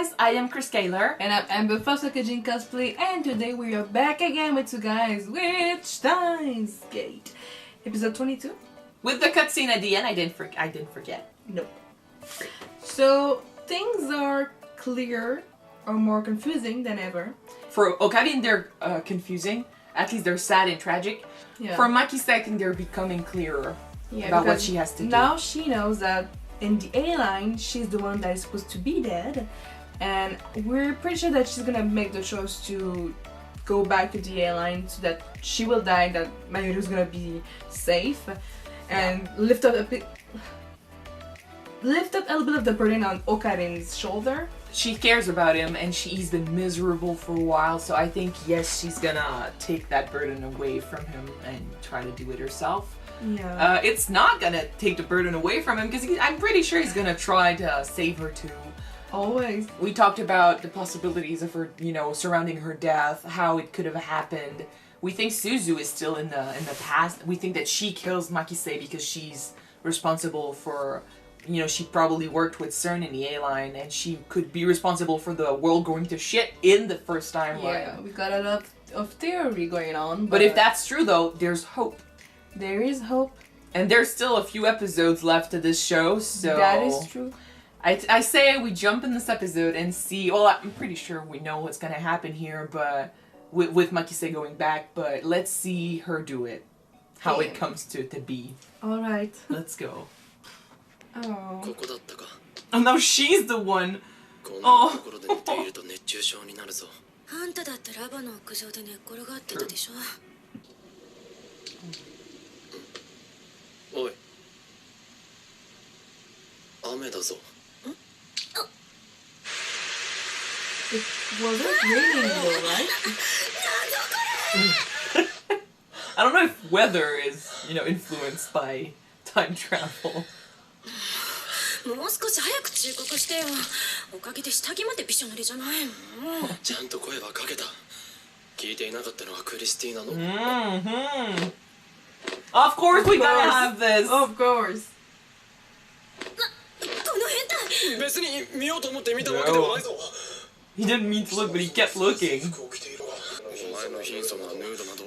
guys, I am Chris Kaler. And I'm Amber Foster-Kajin Cosplay, and today we are back again with you guys with Steins Gate. Episode 22. With the cutscene at the end, I didn't forget. Nope. So, things are clear or more confusing than ever. For Okarin, they're confusing. At least they're sad and tragic. Yeah. For Makise, I think they're becoming clearer about what she has to do. Now she knows that in the A-line, she's the one that is supposed to be dead. And we're pretty sure that she's gonna make the choice to go back to the A-line so that she will die, that Mayuru's gonna be safe. And lift up a little bit of the burden on Okarin's shoulder. She cares about him, and he's been miserable for a while, so I think, yes, she's gonna take that burden away from him and try to do it herself. Yeah. It's not gonna take the burden away from him, because I'm pretty sure he's gonna try to save her too. Always. We talked about the possibilities of her, surrounding her death, how it could have happened. We think Suzu is still in the past. We think that she kills Makise because she's responsible for... she probably worked with CERN in the A-line, and she could be responsible for the world going to shit in the first timeline. Yeah, we got a lot of theory going on. But if that's true, though, there's hope. There is hope. And there's still a few episodes left of this show, so... That is true. I say we jump in this episode and see... Well, I'm pretty sure we know what's gonna happen here, but... With Makise going back, but let's see her do it. How it comes to be. Alright. Let's go. Oh. Oh no, she's the one. Oh. あんただってラバの屋上で寝っ転がってたでしょ。おい。雨だぞ。It wasn't raining though, right? I don't know if weather is, influenced by time travel. もう少し早く忠告してよ。おかげで下着までびしょ濡れじゃないの。ちゃんと声はかけた。聞いていなかったのはクリスティーナの。Of course we gotta have this. Of course. この変態。別に見ようと思って見たわけではないぞ。He didn't mean to look, but he kept looking. お前の貧相なヌードなど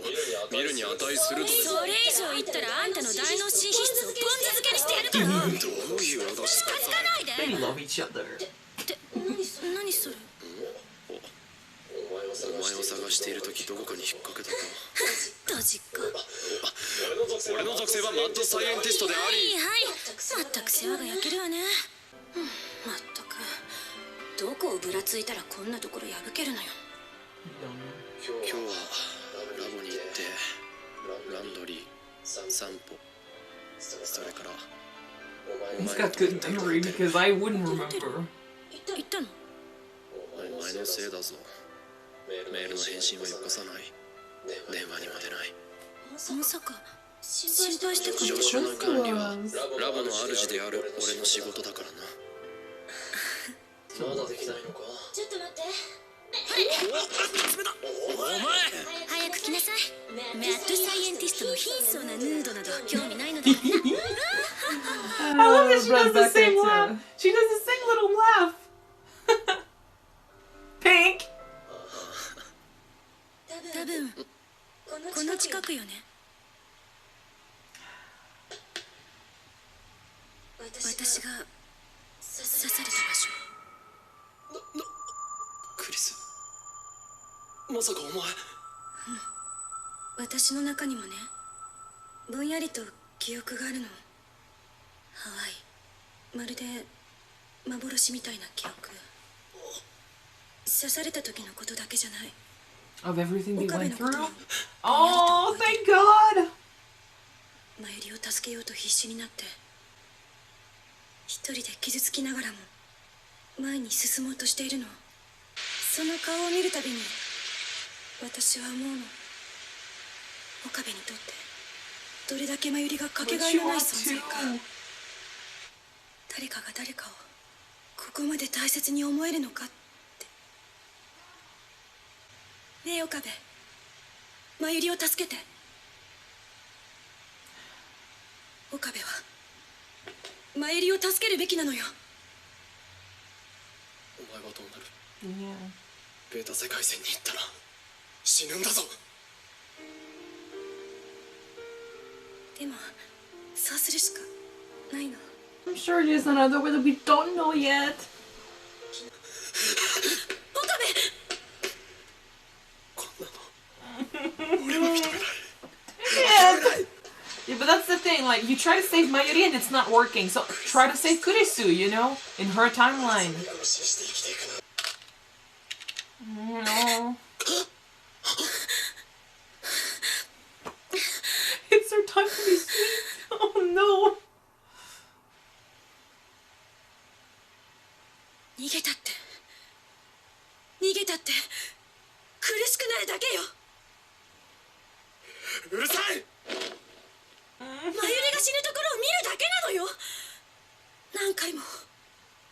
見るに値すると。それ以上言ったらあんたの大脳新皮質をポン酢漬けにしてやるから。どういう脅し？近づかないで。They love each other. って何それ？お前を探している時どこかに引っ掛けたか。ドジっ子。俺の属性はマッドサイエンティストであり。はいはい。まったく世話が焼けるわね。まったく。どこをぶらついたらこんなところ破けるのよ。今日はラボに行ってランドリー散歩それから He's got good memory because I wouldn't remember. 行ったの？お前のせいだぞ。メールの返信はよこさない。電話にも出ない。まさか心配してくれた？上司の管理はラボの主である俺の仕事だからな。まだできないのか？ちょっと待って。お前早く来なさい。マッドサイエンティストの貧相なヌードなど興味ないので。I love that she does the same laugh. She does the same little laugh. Pink. 多分この近くよね。私が刺された場所。クリス、まさかお前。私の中にもね、ぼんやりと記憶があるの。ハワイ、まるで幻みたいな記憶。刺された時のことだけじゃない。Of everything they went through? Oh, thank God! マユリを助けようと必死になって、一人で傷つきながらも前に進もうとしているの。その顔を見るたびに私は思うの。岡部にとってどれだけマユリがかけがえのない存在か。誰かが誰かをここまで大切に思えるのかって。ねえ岡部、マユリを助けて。岡部はマユリを助けるべきなのよ。お前はどうなる？ Yeah. ベータ世界線に行ったら死ぬんだぞ。でもそうするしかないの。 I'm sure there's another way that we don't know yet. 岡部。こんなの俺は認めない。 Yeah, but that's the thing. Like, you try to save Mayuri and it's not working. So try to save Kurisu, you know, in her timeline. 見殺しして生きていくな。 No. It's her time to be sweet. Oh no. 逃げたって苦しくなるだけよ。うるさい。マユリが死ぬところを見るだけなのよ。何回も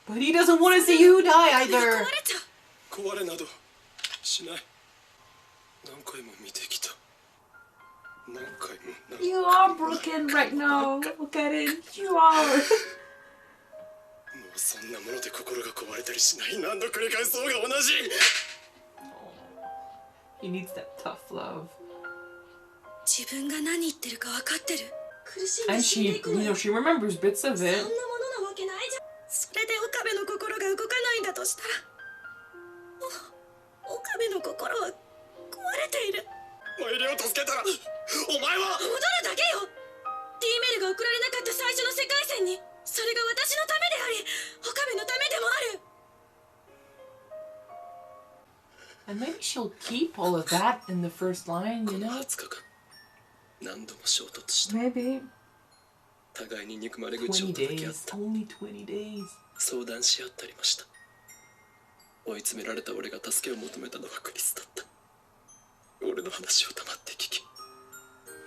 But he doesn't want to see you die 壊れ either. ちゃう。壊れなどしない。何回も見てきた。何回も何回も。 You are broken right now. Okarin, you are. もうそんなもので心が壊れたりしない。何度繰り返そうが同じ。 He needs that tough love. 自分が何言ってるか分かってる。苦しん And で死ん she, でいくの you よ。 know, she remembers bits of そんな it. ものなわけないじゃん。それで岡部の心が動かないんだとしたら、岡部の心は壊れている。マイリを助けたらお前は戻るだけよ。 D メールが送られなかった最初の世界線に、それが私のためであり岡部のためでもある。 And maybe she'll keep all of that in the first line, こ you の know? 20日間何度も衝突した。 Maybe. 互いに憎まれ口を20叩き合っ days. た。 Only 20 days. 相談し合ったりました。追い詰められた俺が助けを求めたのはクリスだった。俺の話を黙って聞き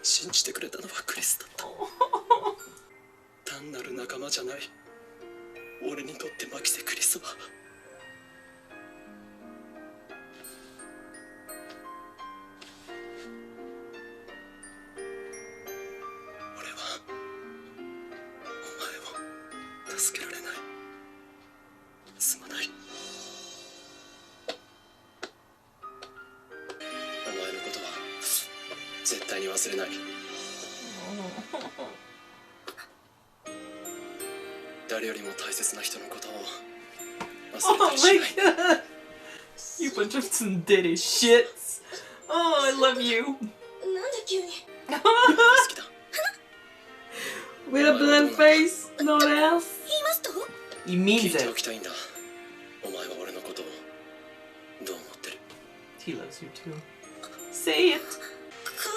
信じてくれたのはクリスだった。単なる仲間じゃない。俺にとってマキセ・クリスは俺はお前を助けられない。すまない。お前のことは絶対に忘れない。誰よりも大切な人のことを忘れた Oh りし my ない。 god! You bunch of tsundere shits! Oh, I love you! なんで急に。好きだ。 With a blank face, no one else. 言いますと？ He 聞 means いてお it. きたいんだ。お前は俺のことをどう思ってる？ He loves you too. Say it! 顔を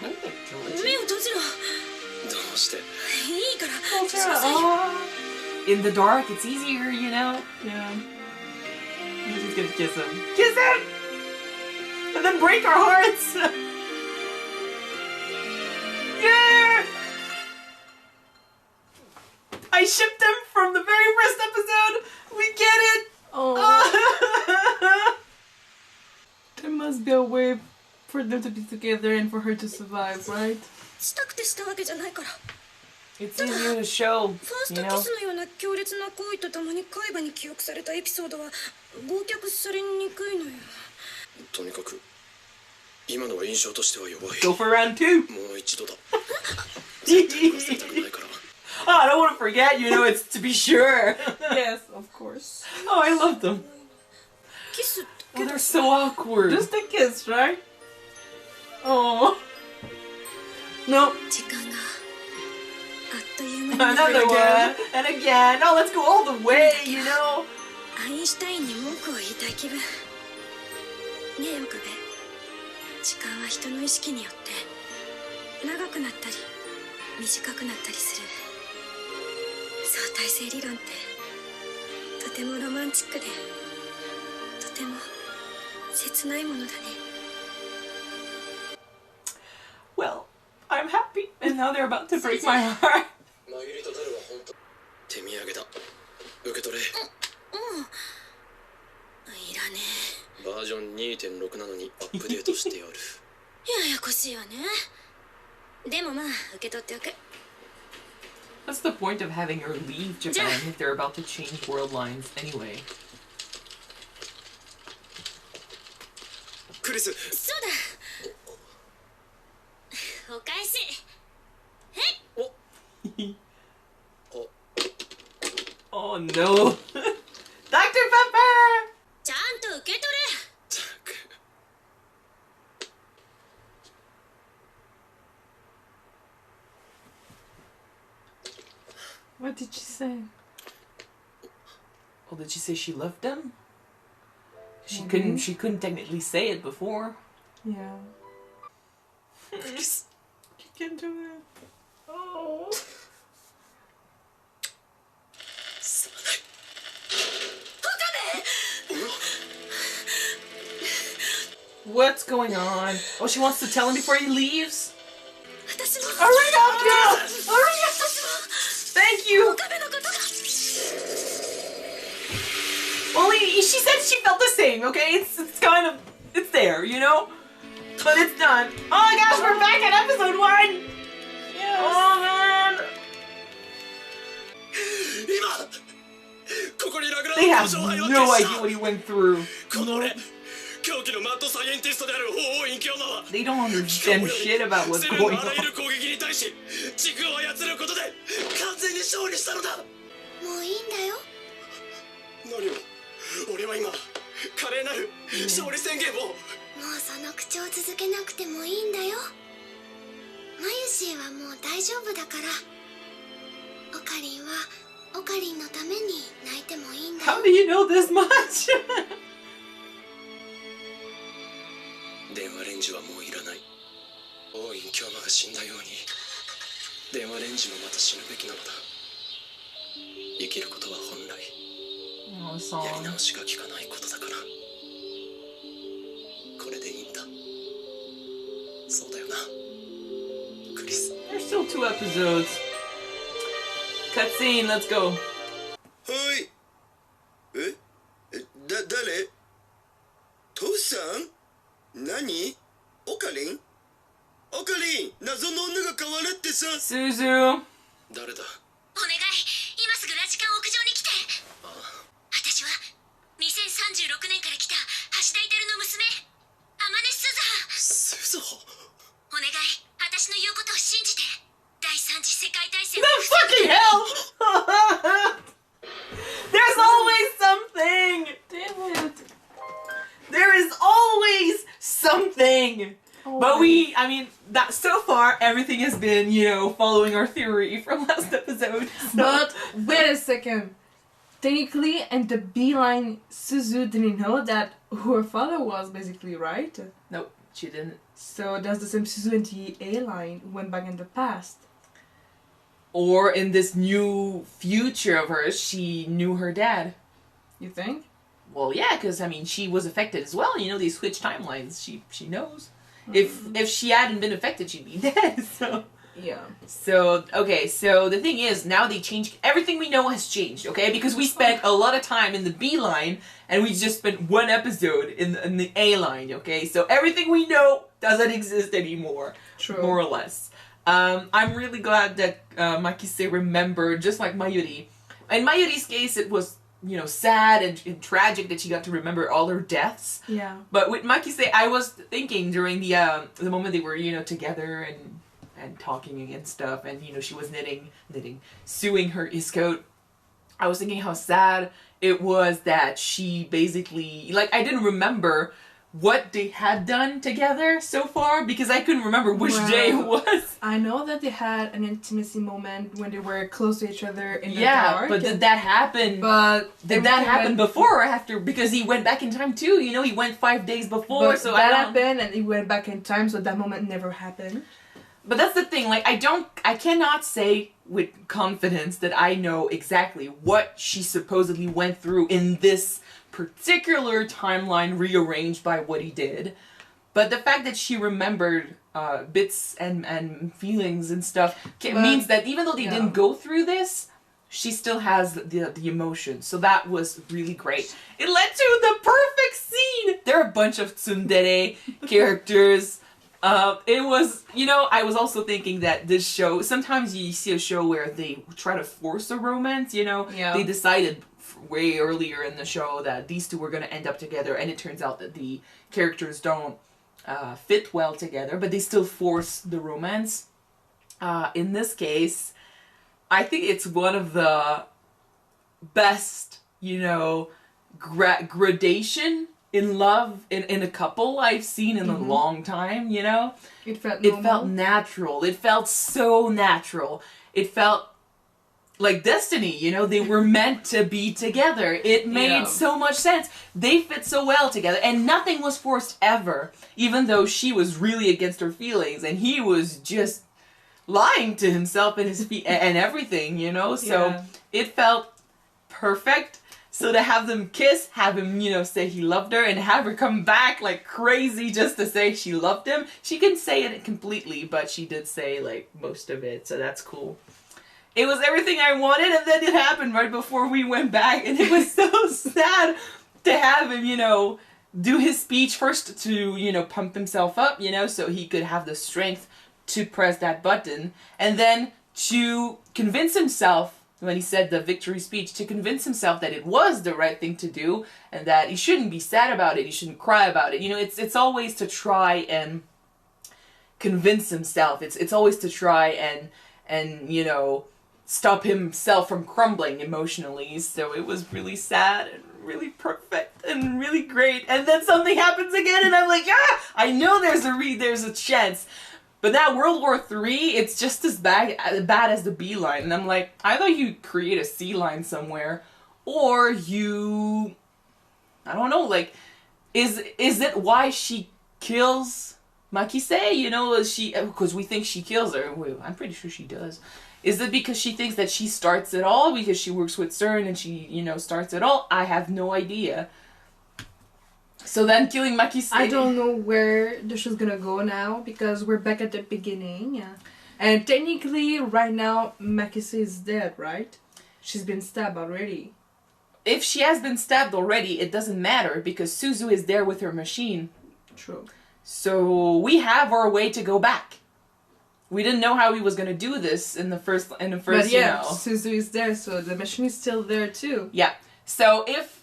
Oh, 目を閉じろ。どうして？いいから。 Oh. In the dark, it's easier, you know? Yeah. He's just gonna kiss him. Kiss him! And then break our hearts! Yeah! I shipped him from the very first episode! We get it! Oh. There must be a way for them to be together and for her to survive, right? したくてしたわけじゃないから。 It's easier to show, ファース you トキ know? スのような強烈な行為とともに海馬に記憶されたエピソードは忘却されにくいのよ。とにかく今のは印象としては弱い。 Go for round two! もう一度だ。絶対忘れたくないから。 Oh, I don't want to forget, you know, it's to be sure. Yes, of course. Oh, I love them. キス Oh, they're so awkward. Just a kiss, right? Oh. No. 時間があっという間に And なる。 again, and again. Oh, let's go all the way, you know? アインシュタインに文句を言いたい気分。ねえ岡部、時間は人の意識によって長くなったり短くなったりする。相対性理論ってとてもロマンチックでとても切ないものだね。 Well, I'm happy. And now they're about to break my heart. マユリとダルは本当。手土産だ。受け取れ。いらねバージョン 2.6 なのにアップデートしてやる。え。ややこしいわね。でもまあ受け取っておく。 What's the point of having her leave Japan if they're about to change world lines anyway? クリス。そうだ。お返し。お。 Oh no. Dr. Pepper! ちゃんと受け取れ。 What did she say? Oh, did she say she loved him? She Maybe. couldn't technically say it before. Yeah. クリス。 She can't do it. Oh. すまない。 What's going on? Oh, she wants to tell him before he leaves? 私も Hurry up, girl! Hurry up! Thank you! 岡部のことが。 Well, she said she felt the same, okay? It's kind of... It's there, you know? But it's done. Oh my gosh, we're back at episode 1! Yes. Oh, man! 今ここにラグラ They ン have ド上杯を no 消し idea た。 what he went through. この俺、狂気のマッドサイエンティストである法王院教魔は They don't understand shit about what's セルの going あらゆ on. る攻撃に対し地区を操ることで完全に勝利したのだ。もういいんだよ。何を俺は今華麗なる勝利宣言を。もうその口調続けなくてもいいんだよ。マユシーはもう大丈夫だから。オカリンはオカリンのために泣いてもいいんだよ。 How do you know this much? 電話レンジはもういらない。王院教魔が死んだように電話レンジもまた死ぬべきなのだ。生きることは本来 Oh, やり song. 直しが効かないことだから。これでいいんだ。そうだよなクリス。 There's still 2 episodes. Cutscene, let's go. はい誰父さん何オカリン謎の女が変わるってさ Suzu. 誰だ。お願い、今すぐラジカン屋上に来て。私は2036年から来た橋田イタルの娘アマネスズハ。スズホ。お願い、私の言うことを信じて。第三次世界大戦 The fucking hell! There's always something! Damn it. There is always something! But I mean, that so far, everything has been, following our theory from last episode. So. But wait a second. Technically, in the B line, Suzu didn't know that who her father was, basically, right? Nope, she didn't. So that's the same Suzu in the A line who went back in the past. Or in this new future of hers, she knew her dad. You think? Well, yeah, because, she was affected as well. They switch timelines. She knows. If she hadn't been affected, she'd be dead, so... Yeah. So, okay, so the thing is, now they changed... Everything we know has changed, okay? Because we spent a lot of time in the B line, and we just spent 1 episode in the A line, okay? So everything we know doesn't exist anymore, True. more or less. I'm really glad that Makise remembered, just like Mayuri. In Mayuri's case, it was, sad and tragic that she got to remember all her deaths. Yeah. But with Makise, I was thinking during the moment they were, together and talking and stuff, and, she was sewing her iskote. I was thinking how sad it was that she basically, I didn't remember what they had done together so far, because I couldn't remember which day it was. I know that they had an intimacy moment when they were close to each other in the Yeah, dark. but did that happen? But Did that happen before or after? Because he went back in time too, he went 5 days before, But so that I don't... happened and he went back in time, so that moment never happened. But that's the thing, I cannot say with confidence that I know exactly what she supposedly went through in this particular timeline rearranged by what he did. But the fact that she remembered bits and feelings and stuff means that even though they didn't go through this, she still has the emotion. So that was really great. It led to the perfect scene! There are a bunch of tsundere characters. It was, I was also thinking that this show, sometimes you see a show where they try to force a romance, Yeah. They decided way earlier in the show that these two were going to end up together, and it turns out that the characters don't fit well together, but they still force the romance. In this case, I think it's one of the best, you know, gradation in love in a couple I've seen in a long time, you know? It felt normal. It felt natural. It felt so natural. It felt like destiny, you know? They were meant to be together. It made so much sense. They fit so well together, and nothing was forced ever, even though she was really against her feelings, and he was just lying to himself and his feet and everything, you know? So it felt perfect. So to have them kiss, have him, you know, say he loved her, and have her come back like crazy just to say she loved him. She couldn't say it completely, but she did say like most of it, so that's cool. It was everything I wanted, and then it happened right before we went back, and it was so sad to have him, you know, do his speech first to, you know, pump himself up, you know, so he could have the strength to press that button, and then to convince himself, when he said the victory speech, to convince himself that it was the right thing to do, and that he shouldn't be sad about it, he shouldn't cry about it. You know, it's always to try and convince himself. It's always to try and you know, stop himself from crumbling emotionally. So it was really sad and really perfect and really great. And then something happens again, and I'm like, I know there's a chance. But that World War III, it's just as bad as the B line. And I'm like, either you create a C line somewhere, or you, I don't know, like, is it why she kills Makise? You know, because we think she kills her. Well, I'm pretty sure she does. Is it because she thinks that she starts it all, because she works with CERN and she, you know, starts it all? I have no idea. So then killing Makise... I don't know where the show's gonna go now, because we're back at the beginning. And technically, right now, Makise is dead, right? She's been stabbed already. If she has been stabbed already, it doesn't matter, because Suzu is there with her machine. True. So we have our way to go back. We didn't know how he was gonna do this in the first but yeah, you know. Suzu is there, so the machine is still there too. Yeah. So if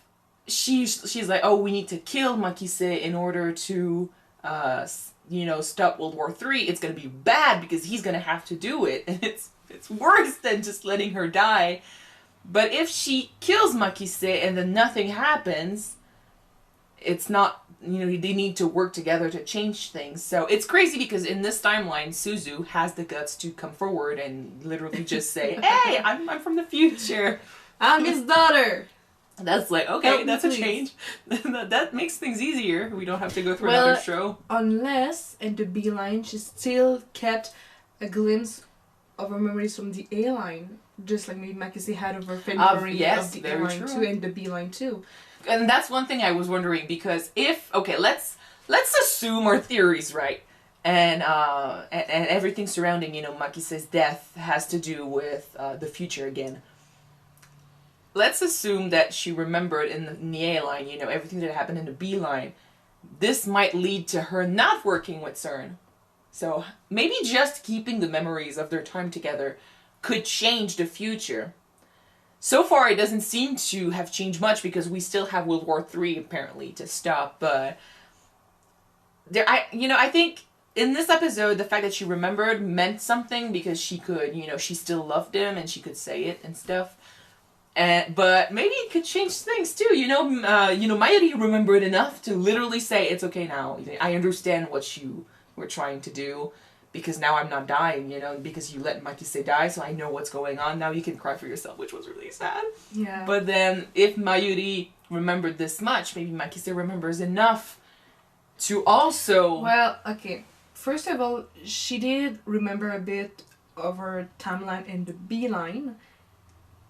she's like, oh, we need to kill Makise in order to, you know, stop World War III, it's gonna be bad because he's gonna have to do it, and it's worse than just letting her die. But if she kills Makise and then nothing happens, it's not, you know, they need to work together to change things. So it's crazy because in this timeline, Suzu has the guts to come forward and literally just say, hey, I'm from the future. I'm his daughter. That's like, okay, Help me, that's a please. change. That makes things easier. We don't have to go through another show. Unless in the B line she still kept a glimpse of her memories from the A line, just like maybe Makise had of her memory yes, of the A very line true. too, and the B line too. And that's one thing I was wondering, because if, okay, let's assume our theory's right, and everything surrounding, you know, Makise's death has to do with the future again. Let's assume that she remembered in the A line, you know, everything that happened in the B line. This might lead to her not working with CERN. So maybe just keeping the memories of their time together could change the future. So far, it doesn't seem to have changed much because we still have World War III apparently to stop. But I think in this episode, the fact that she remembered meant something because she could, you know, she still loved him and she could say it and stuff. But maybe it could change things too. Mayuri remembered enough to literally say, "It's okay now. I understand what you were trying to do." Because now I'm not dying, you know, because you let Makise die, so I know what's going on. Now you can cry for yourself, which was really sad. Yeah. But then, if Mayuri remembered this much, maybe Makise remembers enough to also... Well, okay. First of all, she did remember a bit of her timeline in the B line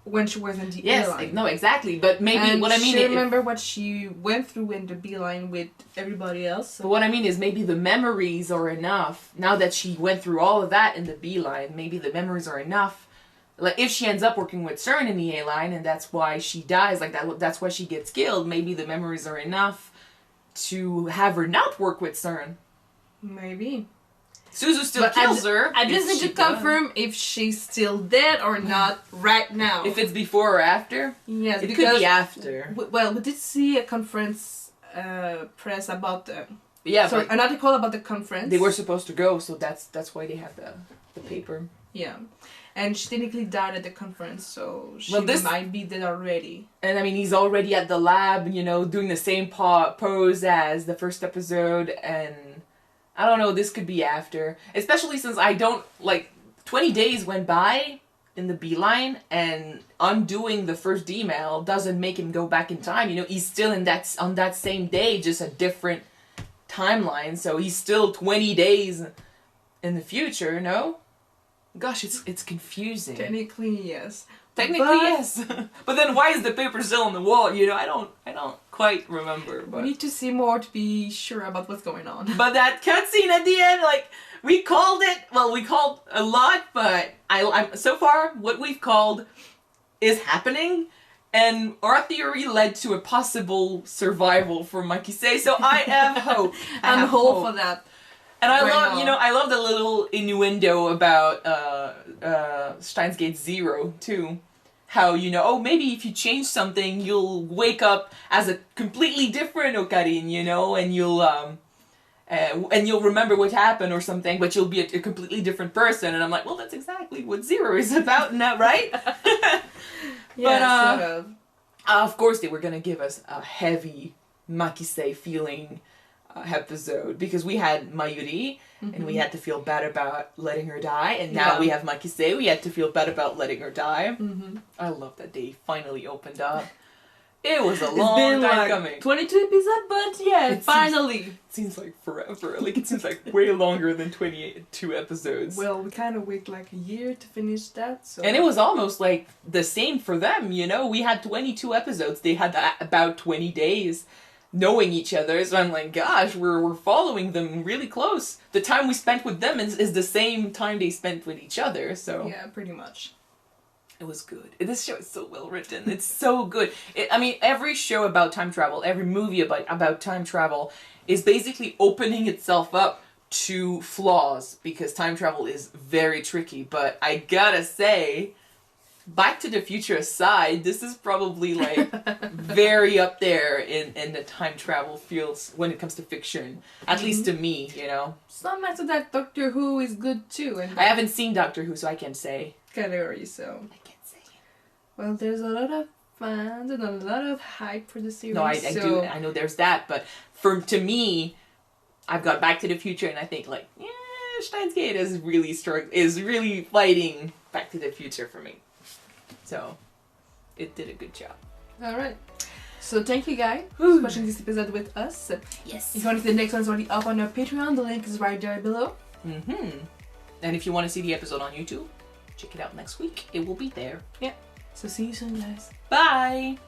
when she was in the A line. No, exactly. But maybe and what I mean she is... remember what she went through in the B line with everybody else. But what I mean is maybe the memories are enough. Now that she went through all of that in the B line, maybe the memories are enough. Like, if she ends up working with CERN in the A line, and that's why she dies, like that's why she gets killed, maybe the memories are enough to have her not work with CERN. Maybe. Suzu still But kills her. I just if need she to confirm if she's still dead or not right now. does. If it's before or after? Yes, It because could be after. well, we did see a conference press about the Yeah, sorry, but an article about the conference. they were supposed to go, so that's why they have the paper. Yeah, and she technically died at the conference, so she Well, this- might be dead already. And I mean, he's already at the lab, you know, doing the same pose as the first episode, and I don't know, this could be after. Especially since I don't, 20 days went by in the beeline, and undoing the first email doesn't make him go back in time. You know, he's still on that same day, just a different timeline, so he's still 20 days in the future, no? Gosh, it's confusing. Technically, yes. Technically, But yes. But then why is the paper still on the wall? You know, I don't quite remember. we But need to see more to be sure about what's going on. but that cutscene at the end, we called it. Well, we called a lot, but I'm so far what we've called is happening, and our theory led to a possible survival for Makise. So I have hope. I I'm have whole hope. for that. And I right love, now. I love the little innuendo about Steins Gate Zero too. How, oh, maybe if you change something, you'll wake up as a completely different Okarin, and you'll remember what happened or something, but you'll be a completely different person. And I'm like, well, that's exactly what Zero is about now, right? Yeah, sort of. Of course, they were gonna give us a heavy Makise feeling episode, because we had Mayuri and we had to feel bad about letting her die, and now Yeah. we have Makise, we had to feel bad about letting her die. Mm-hmm. I love that they finally opened up. It was a It's long been time coming. 22 episodes, but yeah, It finally. It seems like forever. It seems like way longer than 22 episodes. Well, we kind of wait like a year to finish that, so. And it was almost like the same for them, We had 22 episodes. They had about 20 days knowing each other. So I'm like, gosh, we're following them really close. The time we spent with them is the same time they spent with each other. So Yeah, pretty much. it was good. This show is so well written. It's so good. Every show about time travel, every movie about time travel is basically opening itself up to flaws, because time travel is very tricky. But I gotta say, Back to the Future aside, this is probably very up there in the time travel fields when it comes to fiction. At least to me, Some nights of that Doctor Who is good too, and I haven't seen Doctor Who, so I can't say. category, so. I can't say. Well, there's a lot of fans and a lot of hype for the series. No, I so do. I know there's that, but to me, I've got Back to the Future, and I think Steins Gate is really fighting Back to the Future for me. So, it did a good job. Alright. So thank you guys for watching this episode with us. Yes. If you want to see the next one's already up on our Patreon, the link is right there below. And if you want to see the episode on YouTube, check it out next week. It will be there. So see you soon, guys. Bye!